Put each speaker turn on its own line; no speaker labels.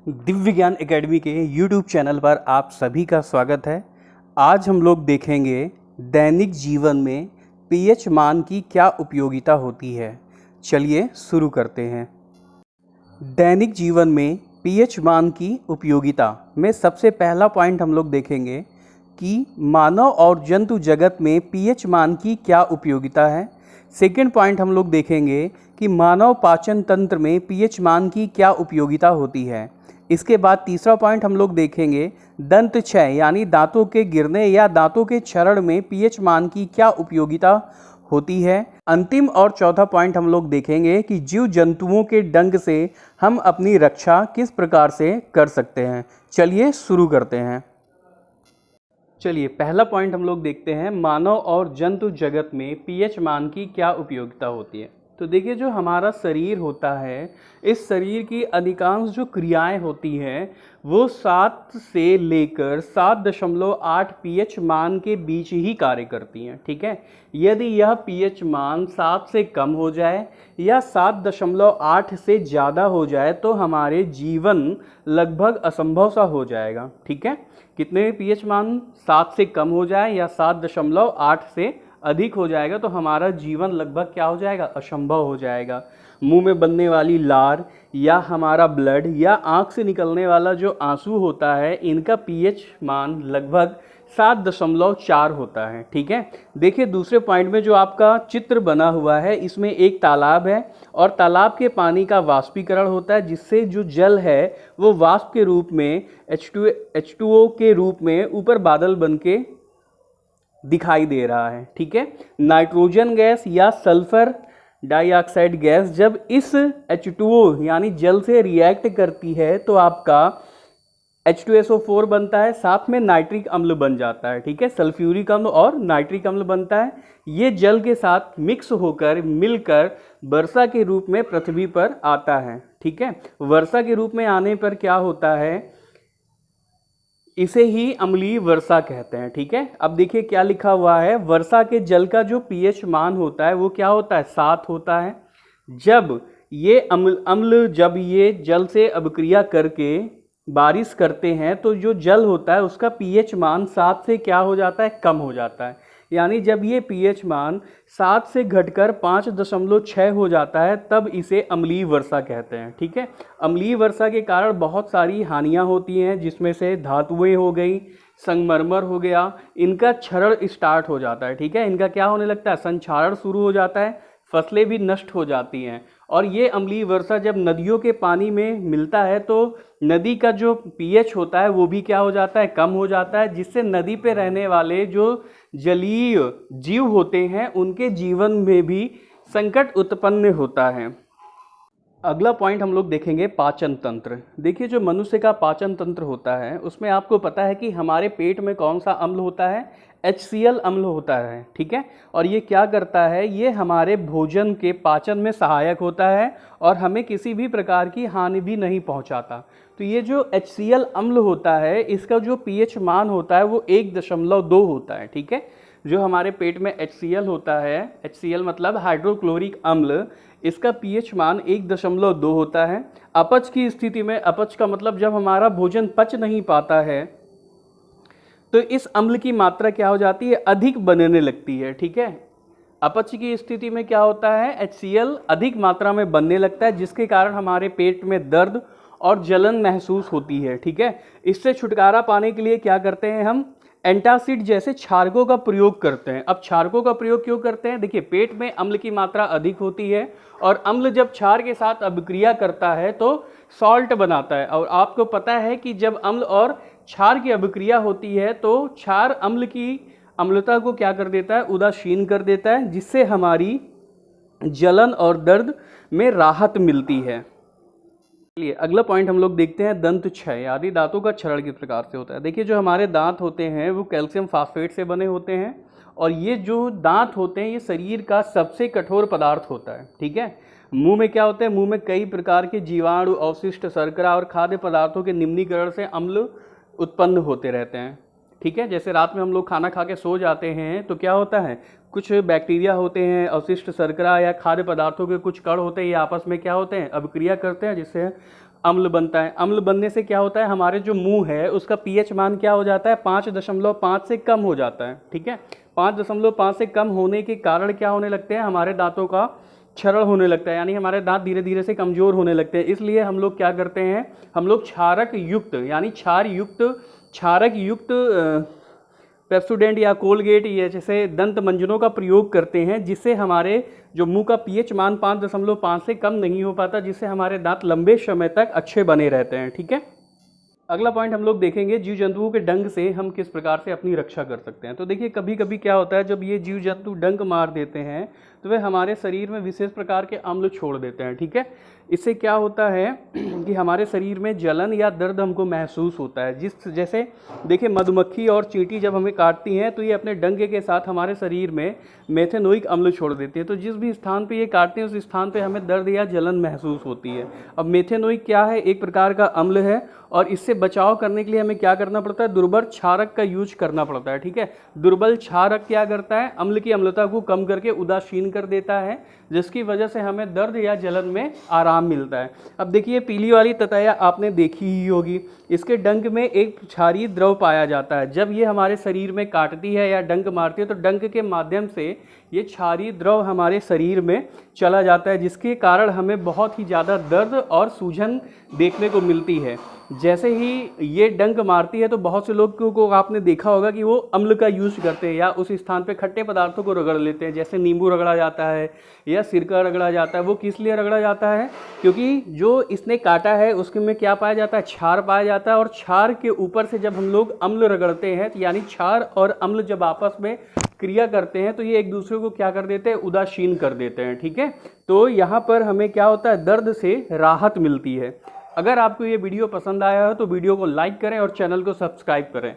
दिव्य ज्ञान एकेडमी के YouTube channel पर आप सभी का स्वागत है। आज हम लोग देखेंगे दैनिक जीवन में पीएच मान की क्या उपयोगिता होती है। चलिए शुरू करते हैं। दैनिक जीवन में पीएच मान की उपयोगिता में सबसे पहला पॉइंट हम लोग देखेंगे कि मानव और जंतु जगत में पीएच मान की क्या उपयोगिता है। सेकेंड पॉइंट हम लोग देखेंगे कि मानव पाचन तंत्र में पीएच मान की क्या उपयोगिता होती है। इसके बाद तीसरा पॉइंट हम लोग देखेंगे दंत क्षय यानी दांतों के गिरने या दांतों के क्षरण में पीएच मान की क्या उपयोगिता होती है। अंतिम और चौथा पॉइंट हम लोग देखेंगे कि जीव जंतुओं के डंक से हम अपनी रक्षा किस प्रकार से कर सकते हैं। चलिए शुरू करते हैं। चलिए पहला पॉइंट हम लोग देखते हैं, मानव और जंतु जगत में पीएच मान की क्या उपयोगिता होती है। तो देखिए, जो हमारा शरीर होता है, इस शरीर की अधिकांश जो क्रियाएं होती हैं वो 7 से लेकर 7.8 पीएच मान के बीच ही कार्य करती हैं। ठीक है, यदि यह पीएच मान 7 से कम हो जाए या 7.8 से ज़्यादा हो जाए तो हमारे जीवन लगभग असंभव सा हो जाएगा। ठीक है, कितने पीएच मान 7 से कम हो जाए या 7.8 से अधिक हो जाएगा तो हमारा जीवन लगभग क्या हो जाएगा, असंभव हो जाएगा। मुंह में बनने वाली लार या हमारा ब्लड या आँख से निकलने वाला जो आंसू होता है, इनका पीएच मान लगभग 7.4 होता है। ठीक है, देखिए दूसरे पॉइंट में जो आपका चित्र बना हुआ है, इसमें एक तालाब है और तालाब के पानी का वाष्पीकरण होता है, जिससे जो जल है वो वाष्प के रूप में H2O के रूप में ऊपर बादल बन के दिखाई दे रहा है। ठीक है, नाइट्रोजन गैस या सल्फर डाइऑक्साइड गैस जब इस H2O यानी जल से रिएक्ट करती है तो आपका H2SO4 बनता है, साथ में नाइट्रिक अम्ल बन जाता है। ठीक है, सल्फ्यूरिक अम्ल और नाइट्रिक अम्ल बनता है। ये जल के साथ मिक्स होकर मिलकर वर्षा के रूप में पृथ्वी पर आता है। ठीक है, वर्षा के रूप में आने पर क्या होता है, इसे ही अम्लीय वर्षा कहते हैं। ठीक है, अब देखिए क्या लिखा हुआ है, वर्षा के जल का जो पीएच मान होता है वो क्या होता है, 7 होता है। जब ये अम्ल जब ये जल से अभिक्रिया करके बारिश करते हैं तो जो जल होता है उसका पीएच मान 7 से क्या हो जाता है, कम हो जाता है। यानी जब ये पीएच मान 7 से घटकर 5.6 हो जाता है तब इसे अम्लीय वर्षा कहते हैं। ठीक है, अम्लीय वर्षा के कारण बहुत सारी हानियां होती हैं, जिसमें से धातुएं हो गई, संगमरमर हो गया, इनका क्षरण स्टार्ट हो जाता है। ठीक है, इनका क्या होने लगता है, संक्षारण शुरू हो जाता है, फसलें भी नष्ट हो जाती हैं। और ये अम्लीय वर्षा जब नदियों के पानी में मिलता है तो नदी का जो पीएच होता है वो भी क्या हो जाता है, कम हो जाता है, जिससे नदी पे रहने वाले जो जलीय जीव होते हैं उनके जीवन में भी संकट उत्पन्न होता है। अगला पॉइंट हम लोग देखेंगे पाचन तंत्र। देखिए, जो मनुष्य का पाचन तंत्र होता है उसमें आपको पता है कि हमारे पेट में कौन सा अम्ल होता है, HCl अम्ल होता है। ठीक है, और ये क्या करता है, ये हमारे भोजन के पाचन में सहायक होता है और हमें किसी भी प्रकार की हानि भी नहीं पहुंचाता। तो ये जो HCl अम्ल होता है इसका जो पीएच मान होता है वो 1.2 होता है। ठीक है, जो हमारे पेट में HCl होता है, HCl मतलब हाइड्रोक्लोरिक अम्ल, इसका पीएच मान 1.2 होता है। अपच की स्थिति में, अपच का मतलब जब हमारा भोजन पच नहीं पाता है तो इस अम्ल की मात्रा क्या हो जाती है, अधिक बनने लगती है। ठीक है, अपच की स्थिति में क्या होता है, HCl अधिक मात्रा में बनने लगता है, जिसके कारण हमारे पेट में दर्द और जलन महसूस होती है। ठीक है, इससे छुटकारा पाने के लिए क्या करते हैं, हम एंटासिड जैसे क्षारकों का प्रयोग करते हैं। अब क्षारकों का प्रयोग क्यों करते हैं, देखिए पेट में अम्ल की मात्रा अधिक होती है और अम्ल जब क्षार के साथ अभिक्रिया करता है तो सॉल्ट बनाता है। और आपको पता है कि जब अम्ल और क्षार की अभिक्रिया होती है तो क्षार अम्ल की अम्लता को क्या कर देता है, उदासीन कर देता है, जिससे हमारी जलन और दर्द में राहत मिलती है। चलिए अगला पॉइंट हम लोग देखते हैं, दंत क्षय आदि दांतों का क्षरण किस प्रकार से होता है। देखिए, जो हमारे दांत होते हैं वो कैल्शियम फास्फेट से बने होते हैं और ये जो दांत होते हैं ये शरीर का सबसे कठोर पदार्थ होता है। ठीक है, मुंह में क्या होता है, मुंह में कई प्रकार के जीवाणु, अवशिष्ट, शर्करा और खाद्य पदार्थों के निम्नीकरण से अम्ल उत्पन्न होते रहते हैं। ठीक है, जैसे रात में हम लोग खाना खा के सो जाते हैं तो क्या होता है, कुछ बैक्टीरिया होते हैं, अवशिष्ट शर्करा या खाद्य पदार्थों के कुछ कण होते हैं, ये आपस में क्या होते हैं, अभिक्रिया करते हैं, जिससे अम्ल बनता है। अम्ल बनने से क्या होता है, हमारे जो मुंह है उसका पीएच मान क्या हो जाता है, 5.5 से कम हो जाता है। ठीक है, 5.5 से कम होने के कारण क्या होने लगते हैं, हमारे दांतों का क्षरण होने लगता है, यानी हमारे दांत धीरे धीरे से कमज़ोर होने लगते हैं। इसलिए हम लोग क्या करते हैं, हम लोग क्षारक युक्त यानी क्षारक युक्त पेप्सोडेंट या कोलगेट या जैसे दंत मंजनों का प्रयोग करते हैं, जिससे हमारे जो मुंह का पीएच मान 5.5 से कम नहीं हो पाता, जिससे हमारे दांत लंबे समय तक अच्छे बने रहते हैं। ठीक है, अगला पॉइंट हम लोग देखेंगे, जीव जंतुओं के डंक से हम किस प्रकार से अपनी रक्षा कर सकते हैं। तो देखिए, कभी कभी क्या होता है, जब ये जीव जंतु डंक मार देते हैं तो वे हमारे शरीर में विशेष प्रकार के अम्ल छोड़ देते हैं। ठीक है, इससे क्या होता है कि हमारे शरीर में जलन या दर्द हमको महसूस होता है। जैसे देखिए, मधुमक्खी और चींटी जब हमें काटती हैं तो ये अपने डंक के साथ हमारे शरीर में मेथेनोइक अम्ल छोड़ देती है। तो जिस भी स्थान पे ये काटते हैं उस स्थान पे हमें दर्द या जलन महसूस होती है। अब मेथेनोइक क्या है, एक प्रकार का अम्ल है, और इससे बचाव करने के लिए हमें क्या करना पड़ता है, दुर्बल क्षारक का यूज करना पड़ता है। ठीक है, दुर्बल क्षारक क्या करता है, अम्ल की अम्लता को कम करके उदासीन कर देता है, जिसकी वजह से हमें दर्द या जलन में आराम मिलता है। अब देखिए, पीली वाली ततैया आपने देखी ही होगी, इसके डंक में एक क्षारीय द्रव पाया जाता है। जब ये हमारे शरीर में काटती है या डंक मारती है तो डंक के माध्यम से ये क्षारीय द्रव हमारे शरीर में चला जाता है, जिसके कारण हमें बहुत ही ज़्यादा दर्द और सूजन देखने को मिलती है। जैसे ही ये डंक मारती है तो बहुत से लोग को आपने देखा होगा कि वो अम्ल का यूज़ करते हैं या उस स्थान पे खट्टे पदार्थों को रगड़ लेते हैं, जैसे नींबू रगड़ा जाता है या सिरका रगड़ा जाता है। वो किस लिए रगड़ा जाता है, क्योंकि जो इसने काटा है उसके में क्या पाया जाता है, क्षार पाया जाता है, और क्षार के ऊपर से जब हम लोग अम्ल रगड़ते हैं, यानी क्षार और अम्ल जब आपस में क्रिया करते हैं तो ये एक दूसरे को क्या कर देते हैं, उदासीन कर देते हैं। ठीक है, तो यहाँ पर हमें क्या होता है, दर्द से राहत मिलती है। अगर आपको ये वीडियो पसंद आया हो तो वीडियो को लाइक करें और चैनल को सब्सक्राइब करें।